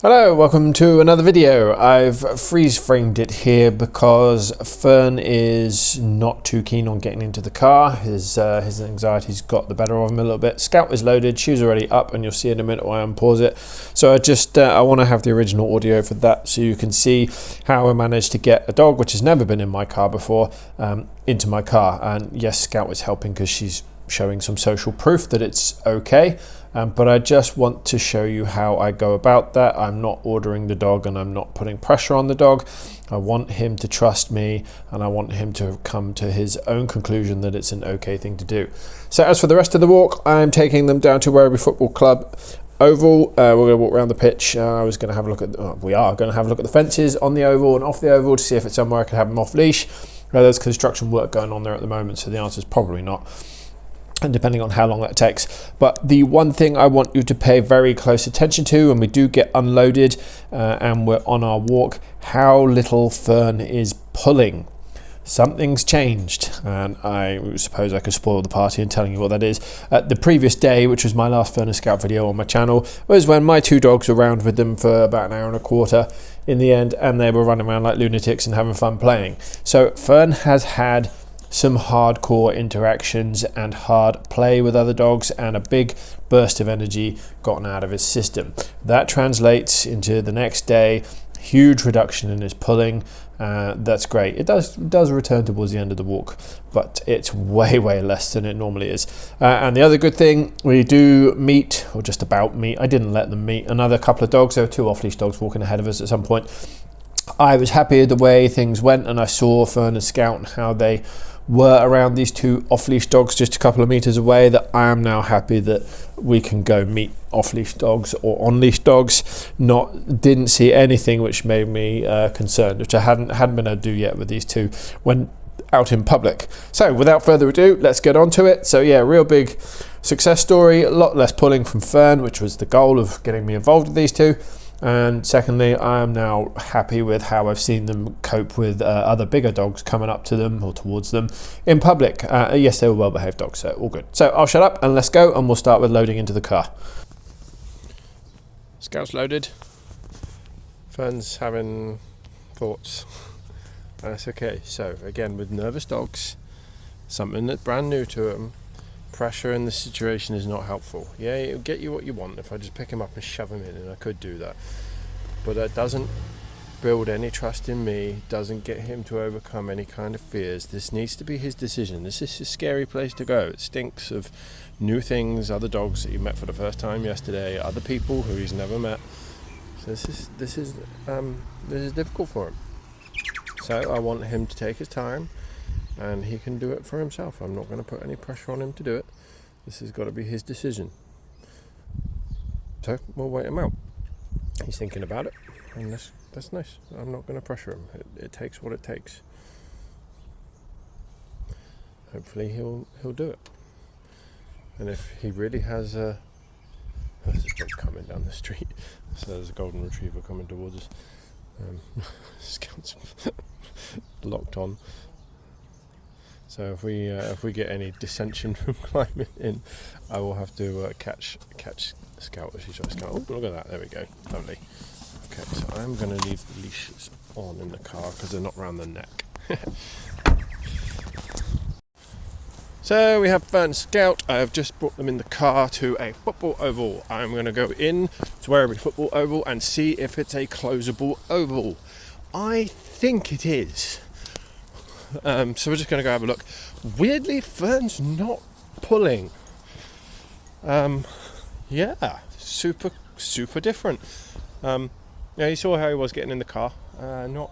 Hello, welcome to another video. I've freeze framed it here because Fern is not too keen on getting into the car. His anxiety's got the better of him a little bit. Scout is loaded, she's already up, and you'll see in a minute why I unpause it. So I want to have the original audio for that so you can see how I managed to get a dog, which has never been in my car before, into my car. And yes, Scout is helping because she's showing some social proof that it's okay. But I just want to show you how I go about that. I'm not ordering the dog and I'm not putting pressure on the dog. I want him to trust me and I want him to come to his own conclusion that it's an okay thing to do. So as for the rest of the walk, I'm taking them down to Werribee Football Club Oval. We're going to walk around the pitch. We are going to have a look at the fences on the oval and off the oval to see if it's somewhere I can have them off leash. There's construction work going on there at the moment, so the answer is probably not, and depending on how long that takes. But the one thing I want you to pay very close attention to when we do get unloaded and we're on our walk, how little Fern is pulling. Something's changed, and I suppose I could spoil the party in telling you what that is. The previous day, which was my last Fern and Scout video on my channel, was when my two dogs were around with them for about an hour and a quarter in the end, and they were running around like lunatics and having fun playing. So Fern has had some hardcore interactions and hard play with other dogs and a big burst of energy gotten out of his system. That translates into the next day, huge reduction in his pulling. That's great. It does return towards the end of the walk, but it's way less than it normally is. And the other good thing, we do meet, or just about meet, I didn't let them meet another couple of dogs. There were two off-leash dogs walking ahead of us at some point. I was happy with the way things went, and I saw Fern and Scout and how they were around these two off-leash dogs just a couple of meters away, that I am now happy that we can go meet off-leash dogs or on-leash dogs. Didn't see anything which made me concerned, which I hadn't been able to do yet with these two when out in public. So without further ado, let's get on to it. So yeah, real big success story, a lot less pulling from Fern, which was the goal of getting me involved with these two. And secondly, I am now happy with how I've seen them cope with other bigger dogs coming up to them or towards them in public. Yes, they were well-behaved dogs, so all good. So I'll shut up and let's go, and we'll start with loading into the car. Scout's loaded. Fern's having thoughts. That's okay. So again, with nervous dogs, something that's brand new to them, pressure in the situation is not helpful. Yeah, it'll get you what you want if I just pick him up and shove him in, and I could do that. But that doesn't build any trust in me, doesn't get him to overcome any kind of fears. This needs to be his decision. This is a scary place to go. It stinks of new things, other dogs that you met for the first time yesterday, other people who he's never met. So this is difficult for him. So I want him to take his time, and he can do it for himself. I'm not going to put any pressure on him to do it. This has got to be his decision. So we'll wait him out. He's thinking about it, and that's nice. I'm not going to pressure him. It takes what it takes. Hopefully he'll do it. And if he really has there's a dog coming down the street. So there's a golden retriever coming towards us. Scout's locked on. So if we get any dissension from climbing in, I will have to catch Scout as she tries to come. Oh, look at that! There we go. Lovely. Okay, so I'm going to leave the leashes on in the car because they're not round the neck. So we have Fern and Scout. I have just brought them in the car to a football oval. I'm going to go in to Werribee Football Oval and see if it's a closable oval. I think it is. So we're just going to go have a look. Weirdly, Fern's not pulling. Yeah, super different. Yeah, you saw how he was getting in the car. Not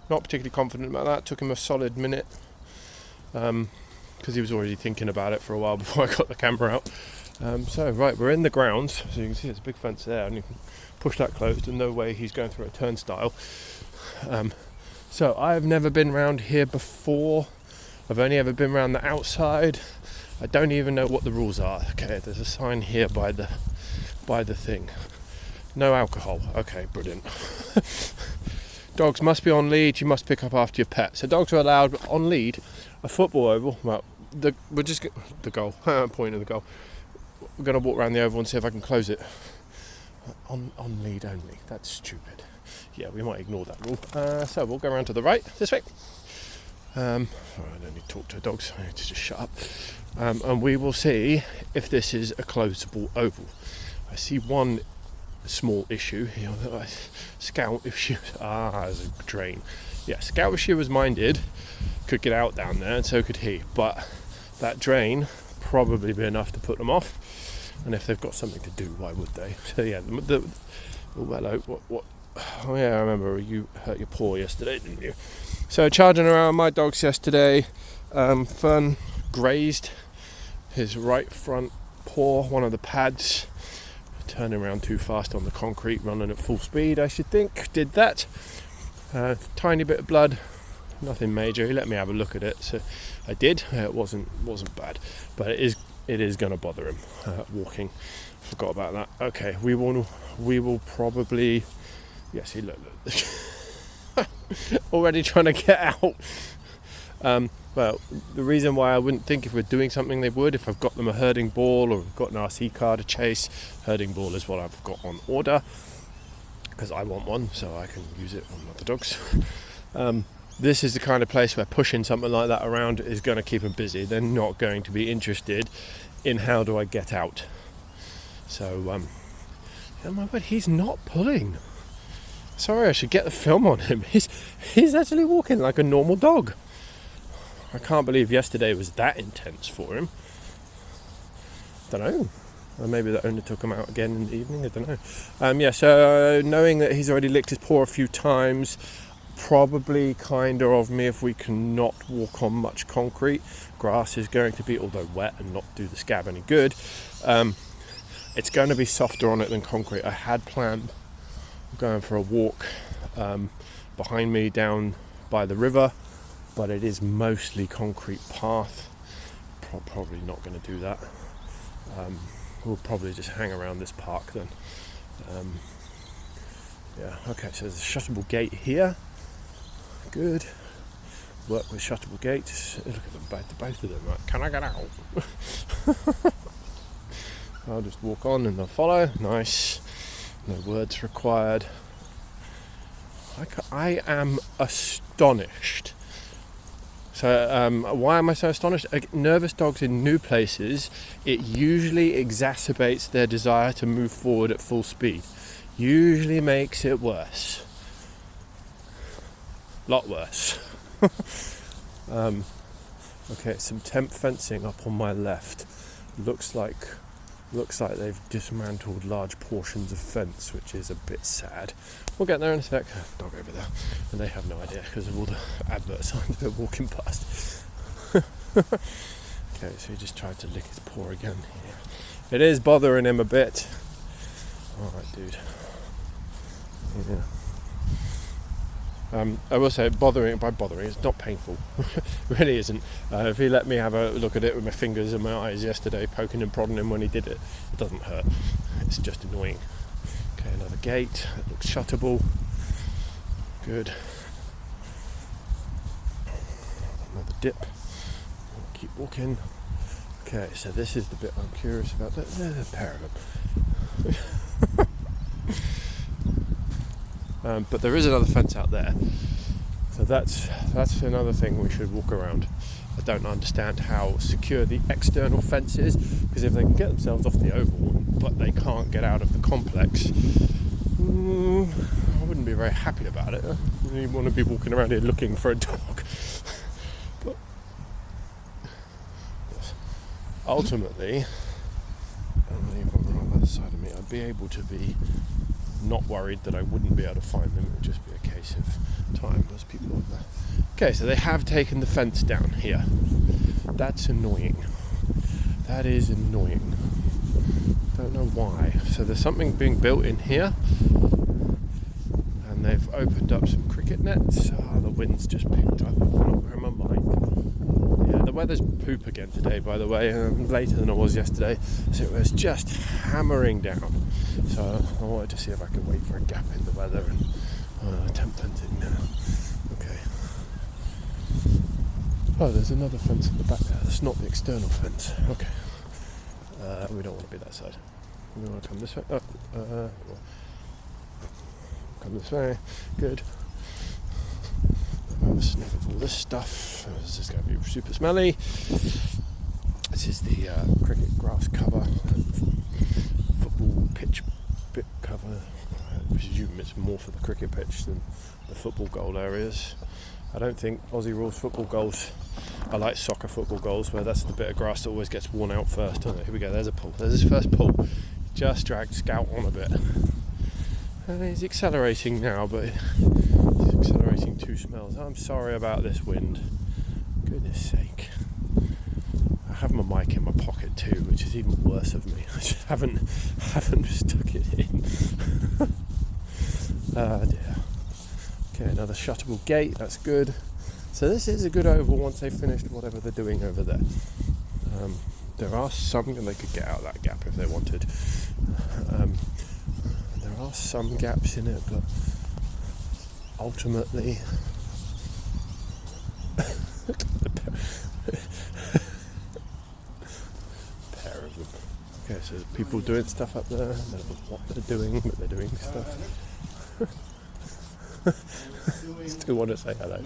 particularly confident about that. Took him a solid minute because he was already thinking about it for a while before I got the camera out. So right, we're in the grounds. So you can see there's a big fence there, and you can push that closed. And no way he's going through a turnstile. So I've never been round here before. I've only ever been round the outside. I don't even know what the rules are. Okay, there's a sign here by the thing. No alcohol. Okay, brilliant. Dogs must be on lead. You must pick up after your pet. So dogs are allowed on lead. A football oval. Well, we're just the goal. Point of the goal. We're going to walk around the oval and see if I can close it. On lead only. That's stupid. Yeah, we might ignore that rule. So we'll go around to the right, this way. Sorry, I don't need to talk to dogs. I need to just shut up. And we will see if this is a closable oval. I see one small issue here. Scout, if she there's a drain. Yeah, Scout, if she was minded, could get out down there, and so could he. But that drain probably be enough to put them off. And if they've got something to do, why would they? So yeah, hello. What? Oh yeah, I remember you hurt your paw yesterday, didn't you? So charging around my dogs yesterday, Fern grazed his right front paw, one of the pads, turning around too fast on the concrete, running at full speed, I should think, did that. Tiny bit of blood, nothing major. He let me have a look at it, so I did. It wasn't bad, but it is going to bother him walking. Forgot about that. Okay, we will probably. Yes, he look. Already trying to get out. Well, the reason why I wouldn't think if we're doing something they would, if I've got them a herding ball or we've got an RC car to chase. Herding ball is what I've got on order because I want one so I can use it on other dogs. This is the kind of place where pushing something like that around is going to keep them busy. They're not going to be interested in how do I get out. So, oh my word, he's not pulling. Sorry, I should get the film on him. He's actually walking like a normal dog. I can't believe yesterday was that intense for him. Don't know. Or maybe the owner took him out again in the evening. I don't know. So knowing that he's already licked his paw a few times, probably kinder of me if we can not walk on much concrete. Grass is going to be, although wet and not do the scab any good, it's going to be softer on it than concrete. I had planned going for a walk behind me down by the river, but it is mostly concrete path. Probably not going to do that. We'll probably just hang around this park then. Okay, so there's a shuttable gate here. Good. Work with shuttable gates. Look at them, both of them. Right. Can I get out? I'll just walk on and they'll follow. Nice. No words required. I am astonished. So why am I so astonished? Nervous dogs in new places, it usually exacerbates their desire to move forward at full speed. Usually makes it worse. Lot worse. Okay, some temp fencing up on my left. Looks like they've dismantled large portions of fence, which is a bit sad. We'll get there in a sec. Dog over there. And they have no idea because of all the advert signs they're walking past. Okay, so he just tried to lick his paw again. Yeah. It is bothering him a bit. Alright, dude. Yeah. I will say, bothering, it's not painful. It really isn't. If he let me have a look at it with my fingers and my eyes yesterday, poking and prodding him when he did it, it doesn't hurt. It's just annoying. Okay, another gate. It looks shuttable. Good. Another dip. Keep walking. Okay, so this is the bit I'm curious about. There's a pair of them. But there is another fence out there, so that's another thing we should walk around. I don't understand how secure the external fence is, because if they can get themselves off the oval but they can't get out of the complex, I wouldn't be very happy about it. You want to be walking around here looking for a dog. But ultimately, and leave them right by the side of me, I'd be able to be not worried that I wouldn't be able to find them. It would just be a case of time. There's people up there. Okay, so they have taken the fence down here. That's annoying. That is annoying. Don't know why. So there's something being built in here, and they've opened up some cricket nets. The wind's just picked up. I'm not wearing my mic. Yeah, the weather's poop again today, by the way, later than it was yesterday. So it was just hammering down. So I wanted to see if I could wait for a gap in the weather and temp fencing now. Okay. Oh, there's another fence in the back there. That's not the external fence. Okay. We don't want to be that side. You want to come this way? Come this way. Good. Have a sniff of all this stuff. This is going to be super smelly. This is the cricket grass cover and football pitch bit cover. I presume it's more for the cricket pitch than the football goal areas. I don't think Aussie rules football goals are like soccer football goals, where that's the bit of grass that always gets worn out first, doesn't it? Here we go, there's a pull. There's his first pull. Just dragged Scout on a bit. And he's accelerating now, but he's accelerating two smells. I'm sorry about this wind. Goodness sake. I have my mic in my pocket too, which is even worse of me. I just haven't stuck it in. Ah dear. Okay, another shuttable gate, that's good. So this is a good oval once they've finished whatever they're doing over there. There are some, and they could get out that gap if they wanted. There are some gaps in it, but ultimately pair of them. Okay, so there's people doing stuff up there. I don't know what they're doing, but they're doing stuff. Still want to say hello.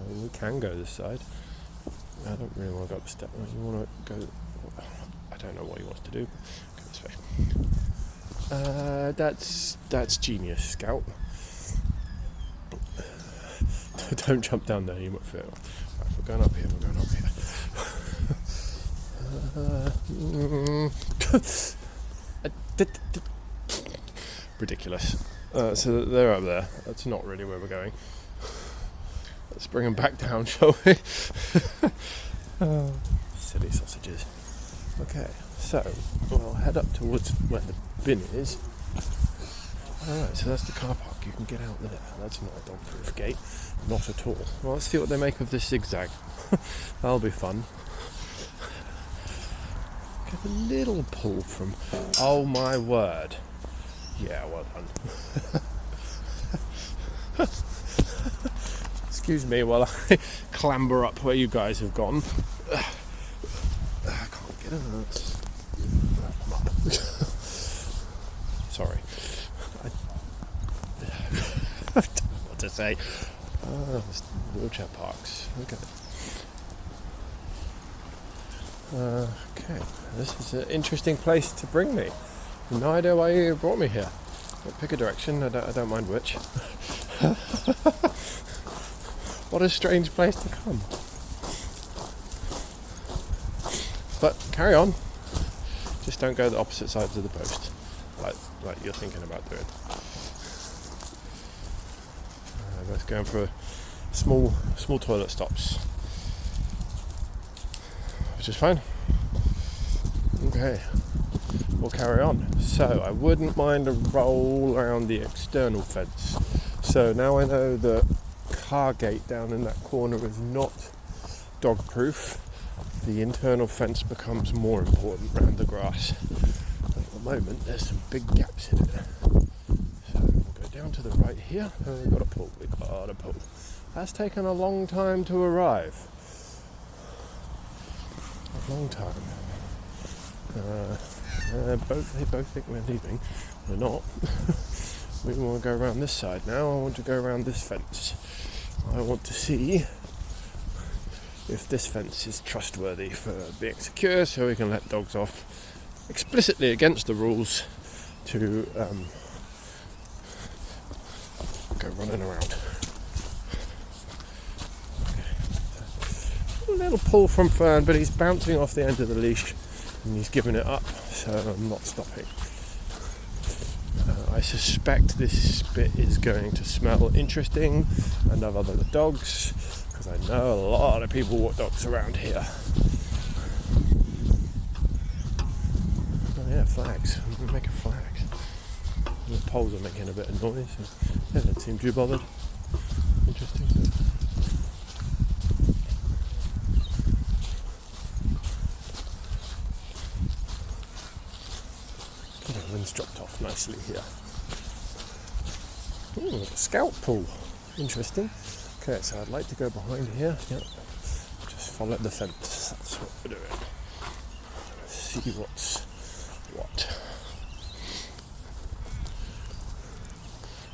We can go this side. I don't really want to go up a step. You want to go? I don't know what he wants to do. Go this way. That's genius, Scout. Don't jump down there. You might fail. Right, we're going up here. We're going up here. Ridiculous. So they're up there. That's not really where we're going. Let's bring them back down, shall we? Silly sausages. Okay, so we'll head up towards where the bin is. Alright, so that's the car park. You can get out there. That's not a dog-proof gate. Not at all. Well, let's see what they make of this zigzag. That'll be fun. Get a little pull from... Oh my word. Yeah, well done. Excuse me while I clamber up where you guys have gone. I can't get out. Sorry. I don't know what to say. Wheelchair parks. Okay. This is an interesting place to bring me. No idea why you brought me here. Pick a direction. I don't mind which. What a strange place to come. But carry on. Just don't go the opposite sides of the post, like you're thinking about doing. Let's go for small toilet stops, which is fine. Okay, we'll carry on. So I wouldn't mind a roll around the external fence. So now I know that car gate down in that corner is not dog proof. The internal fence becomes more important around the grass. At the moment there's some big gaps in it. So we'll go down to the right here. Oh, we've got a pull. That's taken a long time to arrive. A long time. They both think we're leaving. We're not. We want to go around this side now. I want to go around this fence. I want to see if this fence is trustworthy for being secure, so we can let dogs off explicitly against the rules to go running around. Okay. A little pull from Fern, but he's bouncing off the end of the leash and he's giving it up, so I'm not stopping. I suspect this bit is going to smell interesting and of other dogs, because I know a lot of people walk dogs around here. Oh yeah, flags. I'm going to make a flag. The poles are making a bit of noise. They don't seem too bothered. Interesting. The wind's dropped off nicely here. Ooh, a scout pool. Interesting. Okay, so I'd like to go behind here. Yep. Just follow the fence. That's what we're doing. Let's see what's what.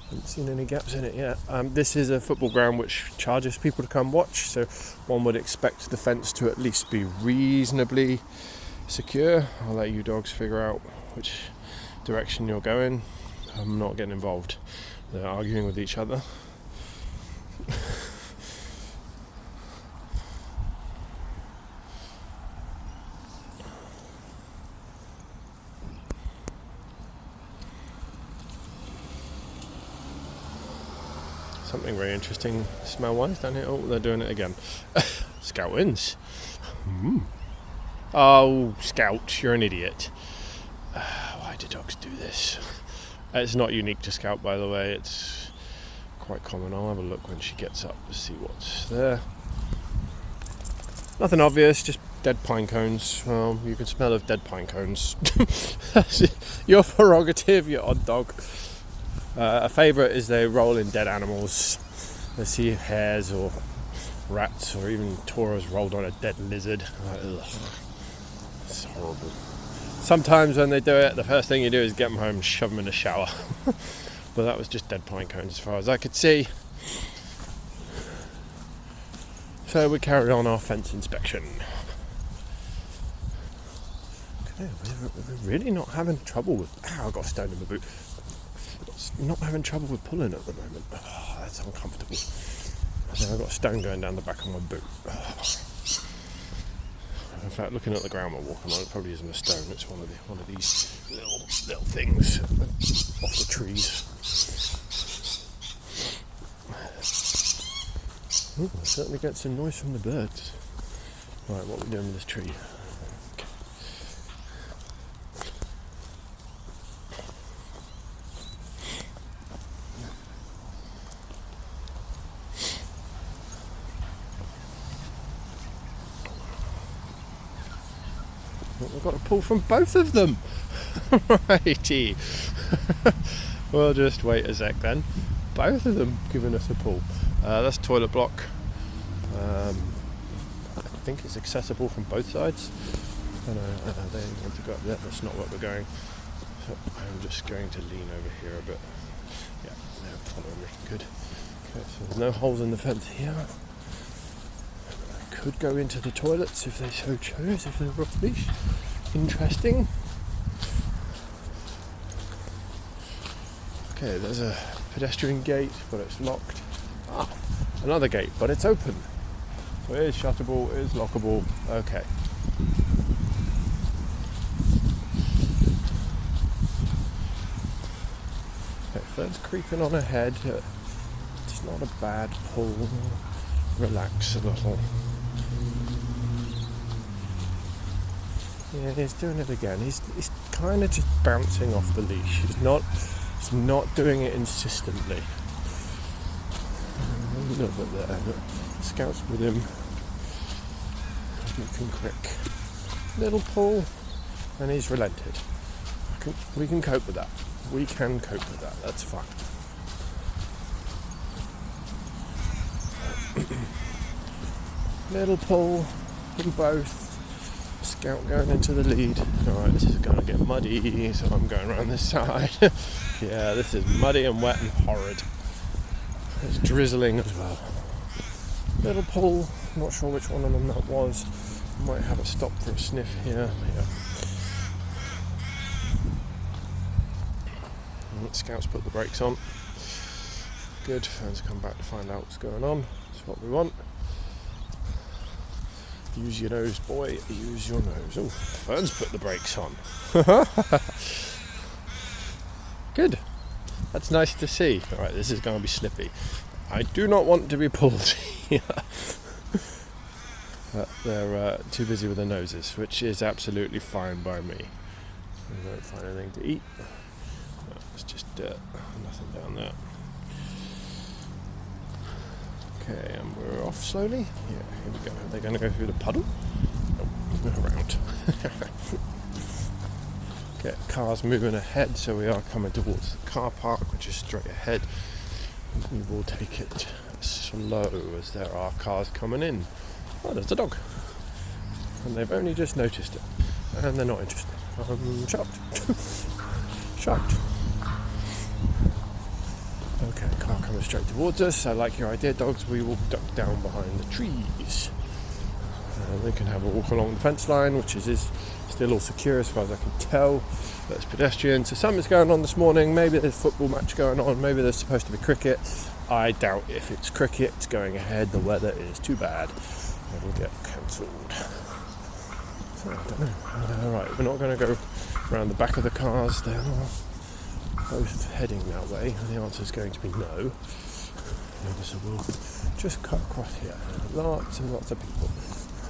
Haven't seen any gaps in it yet. This is a football ground which charges people to come watch, so one would expect the fence to at least be reasonably secure. I'll let you dogs figure out which direction you're going. I'm not getting involved. They're arguing with each other. Something very interesting smell-wise down here. Oh, they're doing it again. Scout wins. Oh, Scout, you're an idiot. Why do dogs do this? It's not unique to Scout, by the way. It's quite common. I'll have a look when she gets up to see what's there. Nothing obvious, just dead pine cones. Well, you can smell of dead pine cones. Your prerogative, you odd dog. A favourite is they roll in dead animals. They see hares or rats or even toros rolled on a dead lizard. Ugh. It's horrible. Sometimes when they do it, the first thing you do is get them home and shove them in the shower. But that was just dead pine cones as far as I could see. So we carried on our fence inspection. Okay, we're really not having trouble with... Ow, I got a stone in my boot. Not having trouble with pulling at the moment. Oh, that's uncomfortable. I think I've got a stone going down the back of my boot. Oh. In fact, looking at the ground we're walking on, it probably isn't a stone. It's one of these little things off the trees. Ooh, I certainly get some noise from the birds. Right, what are we doing with this tree? We've got to pull from both of them. Righty. We'll just wait a sec then. Both of them giving us a pull. That's toilet block. I think it's accessible from both sides. They want to go up there. That's not what we're going. So I'm just going to lean over here a bit. Yeah, they're following me. Good. Okay, so there's no holes in the fence here. Could go into the toilets if they so chose, if they were off leash. Interesting. Okay, there's a pedestrian gate, but it's locked. Another gate, but it's open. So it is shuttable, it is lockable. Okay. Okay, Fern's creeping on ahead. It's not a bad pull. Relax a little. Yeah, he's doing it again. He's kind of just bouncing off the leash. He's not doing it insistently. A little bit there. Scout's with him. Looking quick. Little pull, and he's relented. We can cope with that. We can cope with that. That's fine. Little pull in both. Scout going into the lead. Alright, this is going to get muddy, so I'm going around this side. Yeah, this is muddy and wet and horrid. It's drizzling as well. Little pull, not sure which one of them that was. Might have it stop for a sniff here. Yeah. Scout's put the brakes on. Good, Fern's come back to find out what's going on. That's what we want. Use your nose, boy, use your nose. Oh, Fern's put the brakes on. Good. That's nice to see. Alright, this is going to be slippy. I do not want to be pulled here. They're too busy with their noses, which is absolutely fine by me. We won't find anything to eat. No, it's just dirt. Nothing down there. Okay, and we're off slowly. Yeah, here we go. Are they going to go through the puddle? Nope, we're around. Okay, car's moving ahead, so we are coming towards the car park, which is straight ahead. we will take it slow as there are cars coming in. Oh, there's a dog. And they've only just noticed it. And they're not interested. I'm shocked. Shocked. Okay, car coming straight towards us. I like your idea, dogs. We will duck down behind the trees. They can have a walk along the fence line, which is still all secure as far as I can tell. There's pedestrians. So something's going on this morning. Maybe there's a football match going on. Maybe there's supposed to be cricket. I doubt if it's cricket. It's going ahead. The weather is too bad. It'll get cancelled. So I don't know. Alright, we're not going to go around the back of the cars. They're both heading that way. And the answer is going to be no. So we'll just cut across here. Lots and lots of people.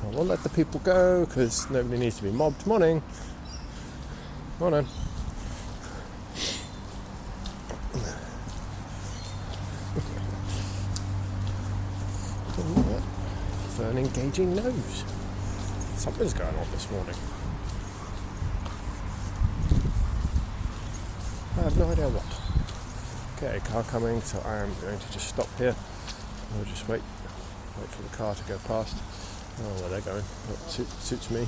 I won't let the people go because nobody needs to be mobbed. Morning. Morning. Fern engaging nose. Something's going on this morning. I have no idea what. Okay, car coming, so I am going to just stop here. We'll just wait for the car to go past. Oh, where they're going. That suits me.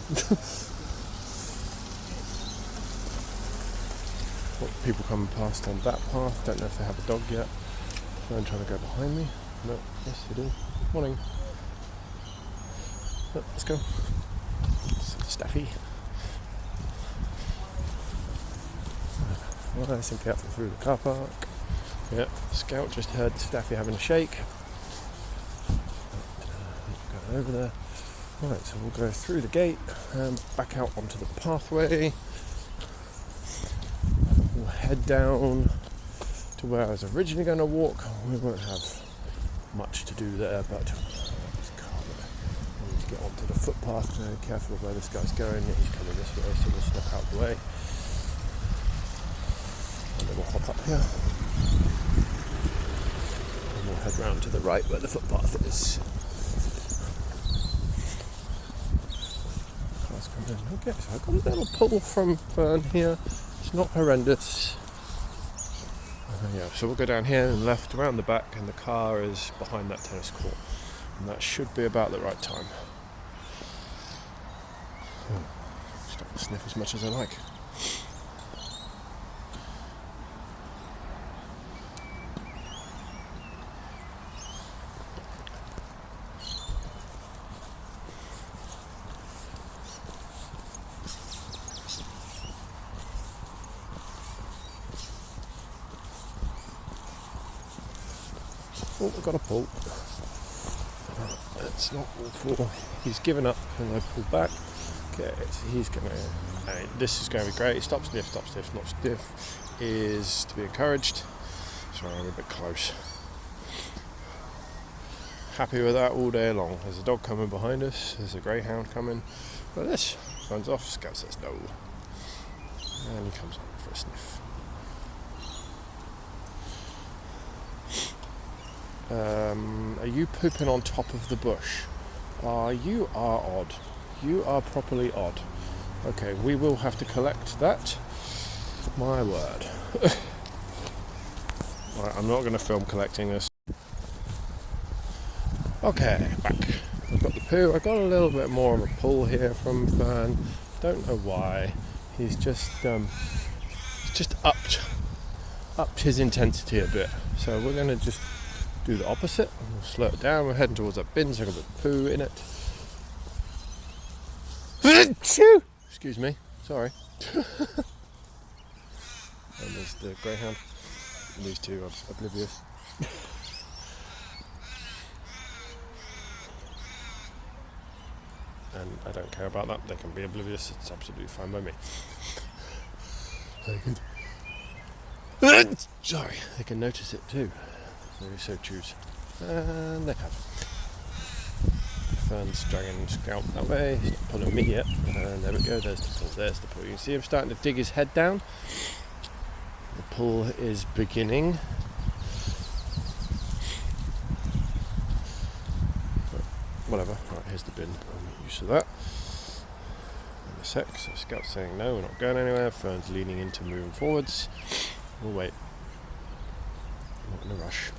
People coming past on that path. Don't know if they have a dog yet. Fern trying to go behind me. No, yes they do. Morning. Oh, let's go. Staffy. Well, I simply out through the car park. Yeah, Scout just heard Staffy having a shake. Go over there. Right, so we'll go through the gate and back out onto the pathway. We'll head down to where I was originally going to walk. We won't have much to do there, but I need to get onto the footpath. Be careful of where this guy's going. He's coming this way, so we'll step out the way. And then we'll hop up here. And we'll head round to the right where the footpath is. Okay, so I've got a little pull from Fern here. It's not horrendous. Yeah, so we'll go down here and left around the back, and the car is behind that tennis court, and that should be about the right time. Just don't sniff as much as I like. Oh, we've got a pull. That's not awful. He's given up and I pull back. Okay, so he's going to... this is going to be great. Stop, sniff, not stiff. Is to be encouraged. Sorry, I'm a bit close. Happy with that all day long. There's a dog coming behind us. There's a greyhound coming. But this runs off. Scout says no. And he comes up for a sniff. Are you pooping on top of the bush? You are odd. You are properly odd. Okay, we will have to collect that. My word. Right, I'm not going to film collecting this. Okay, back. I've got the poo. I got a little bit more of a pull here from Fern. Don't know why. He's just upped his intensity a bit. So we're going to just do the opposite. We'll slow it down. We're heading towards that bin, so I've got the poo in it. Excuse me. Sorry. And there's the greyhound. And these two are oblivious. And I don't care about that. They can be oblivious. It's absolutely fine by me. They can... Sorry. They can notice it too. They so choose. And they have. Fern's dragging Scout that way. He's not pulling me yet. And there we go. There's the pull. There's the pull. You can see him starting to dig his head down. The pull is beginning. But whatever. Right, here's the bin. I'm used to that. In a sec. So Scout's saying no, we're not going anywhere. Fern's leaning into moving forwards. We'll wait. I'm not in a rush.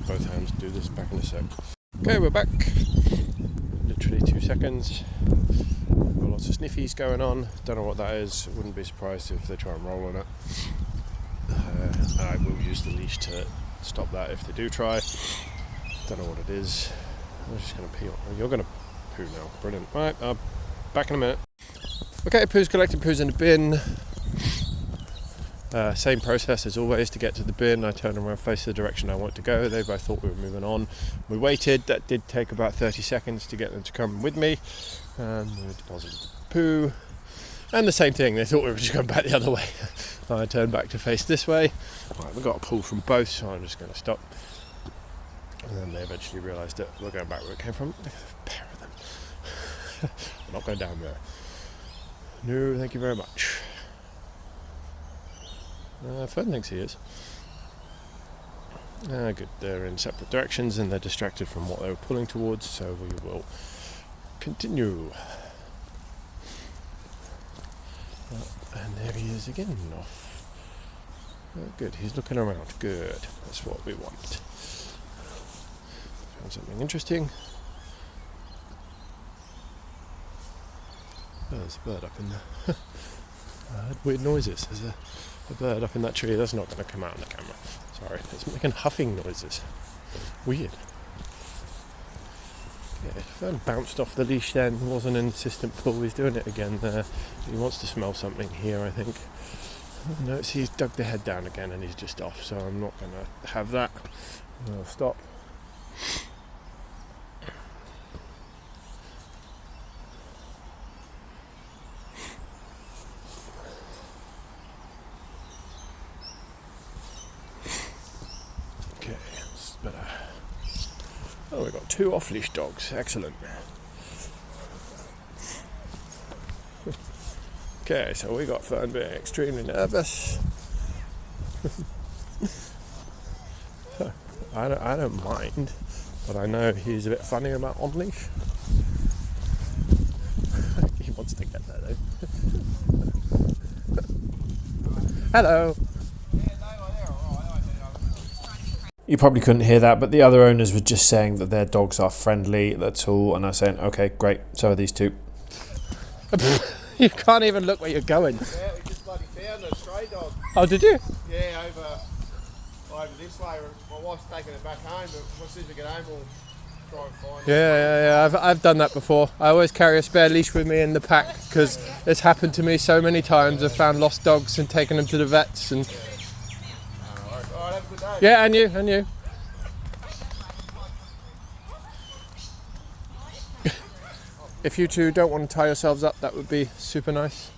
both hands do this back in a sec. Okay, we're back. Literally 2 seconds. Got lots of sniffies going on. Don't know what that is. Wouldn't be surprised if they try and roll on it. I will use the leash to stop that if they do try. Don't know what it is. I'm just going to pee on. Oh, you're going to poo now. Brilliant. Right, back in a minute. Okay, poo's collected, poo's in the bin. Same process as always to get to the bin. I turned around, faced the direction I want to go. They both thought we were moving on. We waited. That did take about 30 seconds to get them to come with me. We deposited the poo. And the same thing, they thought we were just going back the other way. I turned back to face this way. Right, we've got a pull from both, so I'm just going to stop. And then they eventually realised that we're going back where it came from. Look at a pair of them. We're not going down there. No, thank you very much. Fern thinks he is. Good, they're in separate directions and they're distracted from what they were pulling towards, so we will continue. And there he is again, off. Good, he's looking around. Good, that's what we want. Found something interesting. Oh, there's a bird up in there. I heard weird noises. There's a bird up in that tree. That's not going to come out on the camera. Sorry, it's making huffing noises. Weird. Yeah, Fern bounced off the leash then. It wasn't an insistent pull. He's doing it again there. He wants to smell something here, I think. No, see, he's dug the head down again and he's just off, so I'm not going to have that. I'll stop. Oh, we've got 2 off-leash dogs. Excellent. Okay, so we got Fern being extremely nervous. I don't mind, but I know he's a bit funny about on-leash. He wants to get there though. Hello. You probably couldn't hear that, but the other owners were just saying that their dogs are friendly, that's all, and I was saying, okay, great, so are these 2. You can't even look where you're going. Yeah, we just bloody found a stray dog. Oh, did you? Yeah, over this way. My wife's taking it back home, but as soon as we get home, we'll try and find it. Yeah. I've done that before. I always carry a spare leash with me in the pack because it's happened to me so many times. I've found lost dogs and taken them to the vets. And Alright, have a good day. yeah, and you. If you 2 don't want to tie yourselves up, that would be super nice.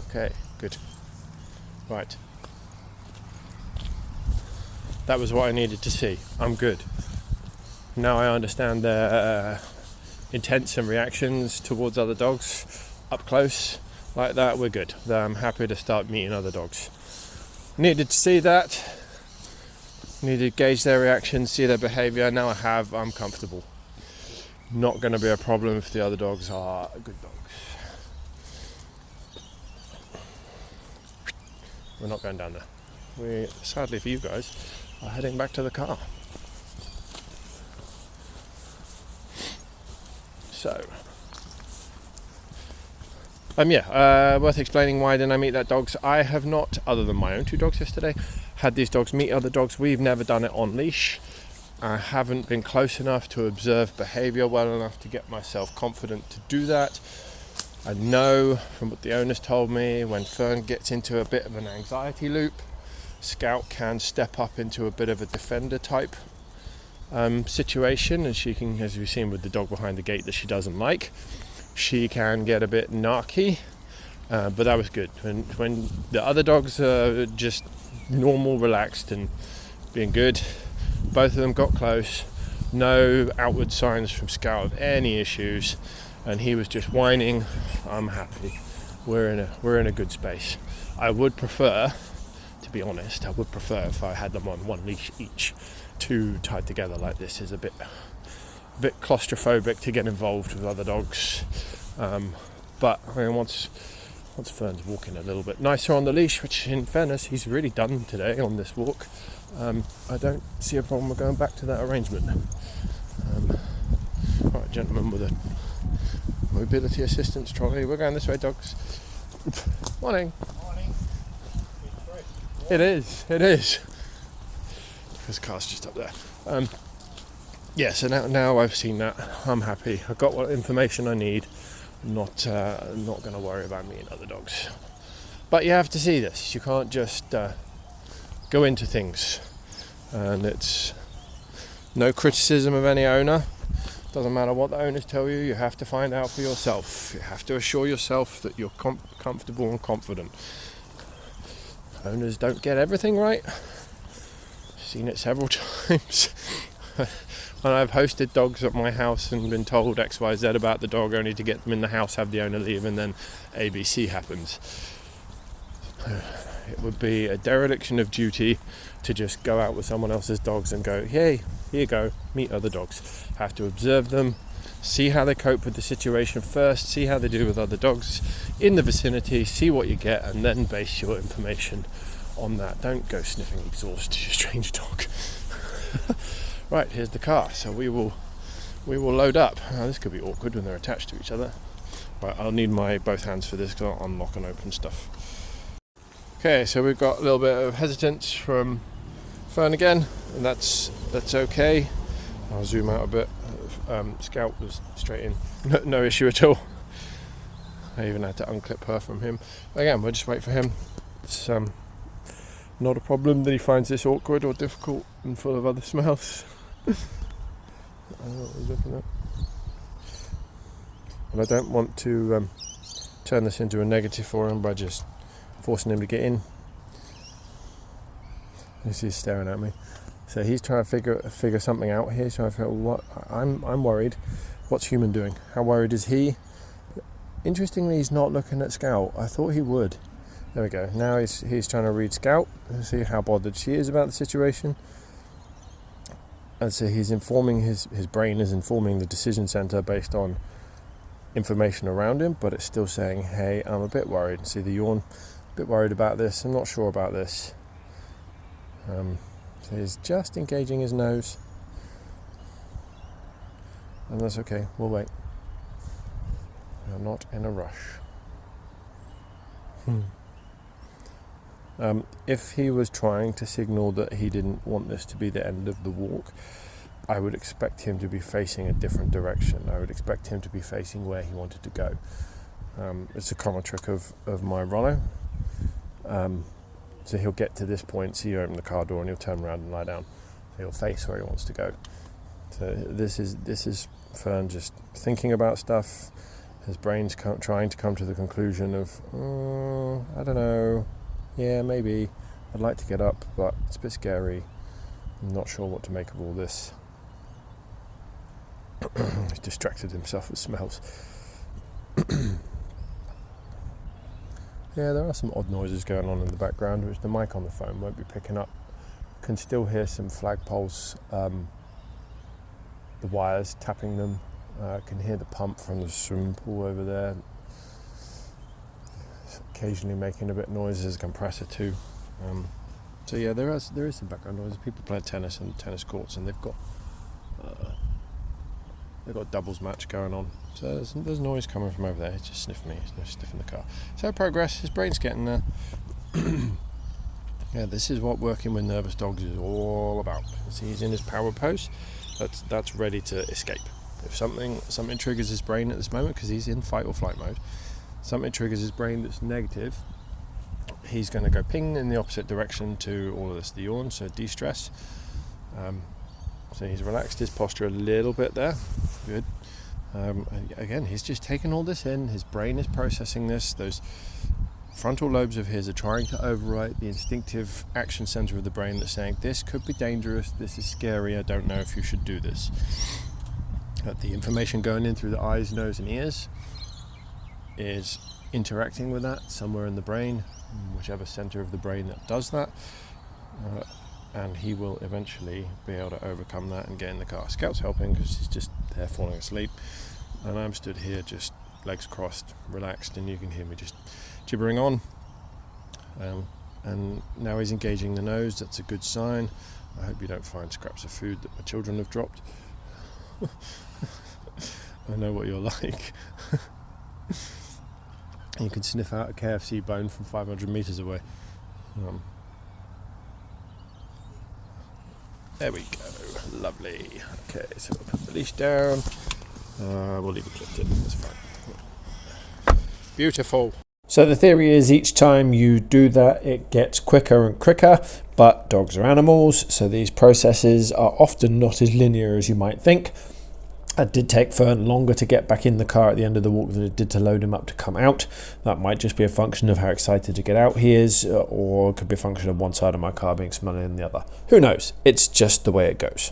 Okay, good. Right. That was what I needed to see. I'm good. Now I understand their intents and reactions towards other dogs up close. Like that, we're good. I'm happy to start meeting other dogs. Needed to see that. Needed to gauge their reactions, see their behaviour. Now I have, I'm comfortable. Not going to be a problem if the other dogs are good dogs. We're not going down there. We, sadly for you guys, are heading back to the car. So, worth explaining why didn't I meet that dogs. I have not, other than my own 2 dogs yesterday, had these dogs meet other dogs. We've never done it on leash. I haven't been close enough to observe behaviour well enough to get myself confident to do that. I know from what the owners told me, when Fern gets into a bit of an anxiety loop, Scout can step up into a bit of a defender type situation, and she can, as we've seen with the dog behind the gate that she doesn't like, she can get a bit narky, but that was good. When the other dogs are just normal, relaxed and being good, both of them got close, no outward signs from Scout of any issues, and he was just whining. I'm happy. We're in a good space. I would prefer, to be honest, if I had them on 1 leash each. 2 tied together like this is a bit a bit claustrophobic to get involved with other dogs. But I mean, once Fern's walking a little bit nicer on the leash, which in fairness he's really done today on this walk, I don't see a problem with going back to that arrangement. Alright, gentlemen with a mobility assistance trolley, we're going this way, dogs. Morning. Morning. It is. His car's just up there. Yeah, so now I've seen that, I'm happy. I've got what information I need. Not going to worry about me and other dogs. But you have to see this. You can't just go into things. And it's no criticism of any owner. Doesn't matter what the owners tell you. You have to find out for yourself. You have to assure yourself that you're comfortable and confident. Owners don't get everything right. I've seen it several times. When I've hosted dogs at my house and been told X, Y, Z about the dog, only to get them in the house, have the owner leave, and then ABC happens. It would be a dereliction of duty to just go out with someone else's dogs and go, hey, here you go, meet other dogs. Have to observe them, see how they cope with the situation first, see how they do with other dogs in the vicinity, see what you get, and then base your information on that. Don't go sniffing exhaust to your strange dog. Right, here's the car, so we will load up. Now, this could be awkward when they're attached to each other. Right, I'll need my both hands for this because I'll unlock and open stuff. Okay, so we've got a little bit of hesitance from Fern again, and that's okay. I'll zoom out a bit. Scout was straight in, no issue at all. I even had to unclip her from him. Again, we'll just wait for him. It's not a problem that he finds this awkward or difficult and full of other smells. I don't know what we're looking at. And I don't want to turn this into a negative for him by just forcing him to get in. He's staring at me. So he's trying to figure something out here. So I feel, what I'm worried. What's Human doing? How worried is he? Interestingly, he's not looking at Scout. I thought he would. There we go. Now he's trying to read Scout and see how bothered she is about the situation. And so he's informing his brain is informing the decision center based on information around him, but it's still saying, hey, I'm a bit worried. See the yawn? A bit worried about this. I'm not sure about this. So he's just engaging his nose. And that's okay. We'll wait. I'm not in a rush. If he was trying to signal that he didn't want this to be the end of the walk, I would expect him to be facing a different direction. I would expect him to be facing where he wanted to go. It's a common trick of my Rono. So he'll get to this point, see you open the car door, and he'll turn around and lie down. So he'll face where he wants to go. So this is Fern just thinking about stuff. His brain's trying to come to the conclusion of, I don't know, yeah, maybe. I'd like to get up, but it's a bit scary. I'm not sure what to make of all this. He's distracted himself with smells. Yeah, there are some odd noises going on in the background, which the mic on the phone won't be picking up. Can still hear some flagpoles, the wires tapping them. Can hear the pump from the swimming pool over there. It's occasionally making a bit of noise. There's a compressor too. So yeah, there is some background noise. People play tennis on tennis courts, and they've got doubles match going on. So there's noise coming from over there. It's just sniffing me. It's sniffing the car. So progress. His brain's getting there. Yeah, this is what working with nervous dogs is all about. See, he's in his power pose. That's ready to escape. If something triggers his brain at this moment, because he's in fight or flight mode, something triggers his brain that's negative, he's going to go ping in the opposite direction to all of this, the yawn, so de-stress. So he's relaxed his posture a little bit there. Good. Again, he's just taking all this in. His brain is processing this. Those frontal lobes of his are trying to overwrite the instinctive action center of the brain that's saying, this could be dangerous, this is scary, I don't know if you should do this. The information going in through the eyes, nose and ears is interacting with that somewhere in the brain, whichever center of the brain that does that, and he will eventually be able to overcome that and get in the car. Scout's helping because he's just They're falling asleep, and I'm stood here just legs crossed, relaxed, and you can hear me just gibbering on. And now he's engaging the nose. That's a good sign. I hope you don't find scraps of food that my children have dropped. I know what you're like. You can sniff out a KFC bone from 500 meters away. There we go. Lovely. Okay, so we'll put the leash down. We'll leave it clipped in. That's fine. Beautiful. So the theory is each time you do that, it gets quicker and quicker, but dogs are animals, so these processes are often not as linear as you might think. It did take Fern longer to get back in the car at the end of the walk than it did to load him up to come out. That might just be a function of how excited to get out he is, or it could be a function of one side of my car being smelly than the other. Who knows? It's just the way it goes.